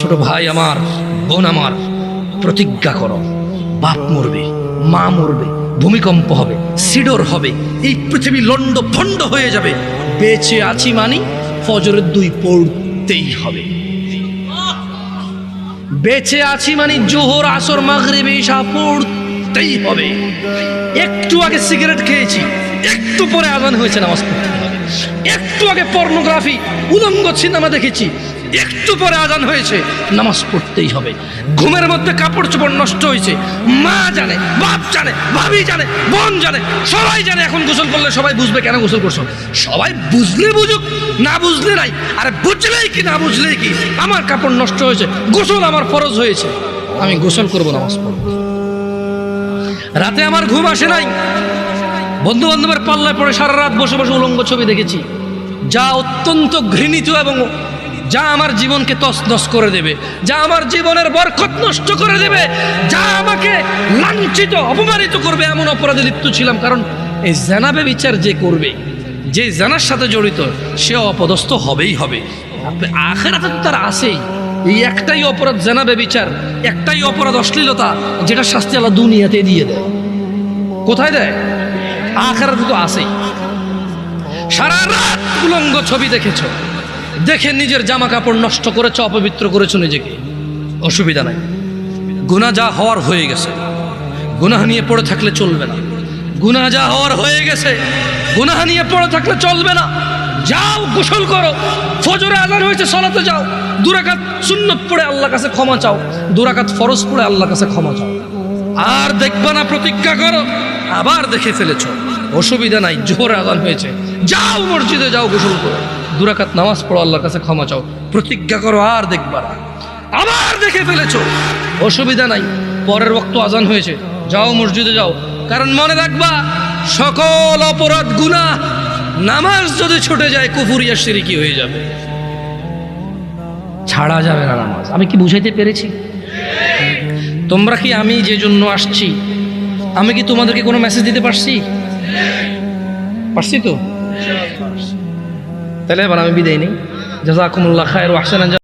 ছোট ভাই আমার, বোন আমার, প্রতিজ্ঞা করো, বাপ মরবে, মা মরবে, ভূমিকম্প হবে, সিডর হবে, এই পৃথিবী লন্ড ভন্ড হয়ে যাবে, বেঁচে আছি মানি ফজরের 2 পড়তেই হবে। বেঁচে আছি মানে জোহর, আসর, মাগরিব, ইশা পড়তেই হবে। একটু আগে সিগারেট খেয়েছি, একটু পরে আজান হয়েছে, নামাজ পড়তে হবে। একটু আগে পর্নোগ্রাফি, উলঙ্গ সিনেমা দেখেছি, একটু পরে আজান হয়েছে, নামাজ পড়তেই হবে। ঘুমের মধ্যে কাপড় চোপড় নষ্ট হয়েছে, মা জানে, বাপ জানে, ভাবি জানে, বোন জানে, সবাই জানে। এখন গোসল করলে সবাই বুঝবে কেন গোসল করছো। সবাই বুঝলে বুঝুক, না বুঝলে নাই। আরে বুঝলেই কি না বুঝলেই কি, আমার কাপড় নষ্ট হয়েছে, গোসল আমার ফরজ হয়েছে, আমি গোসল করবো, নামাজ পড়বো। রাতে আমার ঘুম আসে নাই, বন্ধু বান্ধবের পাল্লায় পড়ে সারা রাত বসে বসে উলঙ্গ ছবি দেখেছি, যা অত্যন্ত ঘৃণিত এবং যা আমার জীবনকে তছনছ করে দেবে, যা আমার জীবনের বরকত নষ্ট করে দেবে, যা আমাকে লাঞ্ছিত অপমানিত করবে, এমন অপরাধে লিপ্ত ছিলাম। কারণ এই জানাবে বিচার যে করবে, যে জানার সাথে জড়িত, সে অপদস্থ হবেই হবে। আখিরাতে তো তার আছেই। এই একটাই অপরাধ জানাবে বিচার, একটাই অপরাধ অশ্লীলতা, যেটা শাস্তি আল্লাহ দুনিয়াতে দিয়ে দেয়। কোথায় দেয়? আখিরাতে তো আছেই। সারা রাত উলঙ্গ ছবি দেখেছ, দেখে নিজের জামা কাপড় নষ্ট করেছ, অপবিত্র করেছ নিজেকে, অসুবিধা নাই। গুনাহ যা হওয়ার হয়ে গেছে, গুনাহ নিয়ে পড়ে থাকলে চলবে না। গুনাহ যা হওয়ার হয়ে গেছে, গুনাহ নিয়ে পড়ে থাকলে চলবে না। যাও গোসল করো, ফজরে আযান হয়েছে, সালাতে যাও, 2 রাকাত সুন্নত পড়ে আল্লাহর কাছে ক্ষমা চাও, 2 রাকাত ফরজ পড়ে আল্লাহর কাছে ক্ষমা চাও। আর দেখবা না, প্রতিজ্ঞা করো, আবার দেখে ফেলেছ, অসুবিধা নাই, জোহর আযান হয়েছে, যাও মসজিদে যাও, গোসল করো, 2 রাকাত নামাজ পড়ো, আল্লাহর কাছে ক্ষমা চাও, প্রতিজ্ঞা করো, আর দেখবা না। আবার দেখে ফেলেছ, অসুবিধা নাই, পরের ওয়াক্ত আযান হয়েছে, যাও মসজিদে যাও। কারণ মনে রাখবা, সকল অপরাধ গুনাহ, নামাজ যদি ছুটে যায় কুফরিয়া শিরকি হয়ে যাবে, ছাড়া যাবে না নামাজ। আমি কি বুঝাইতে পেরেছি? তোমরা কি, আমি যে জন্য আসছি, আমি কি তোমাদেরকে কোনো মেসেজ দিতে পারছি? পারছি তো? তাহলে এবার আমি বিদায় নেই। জাযাকুমুল্লাহ খায়র ওয়া আহসানা।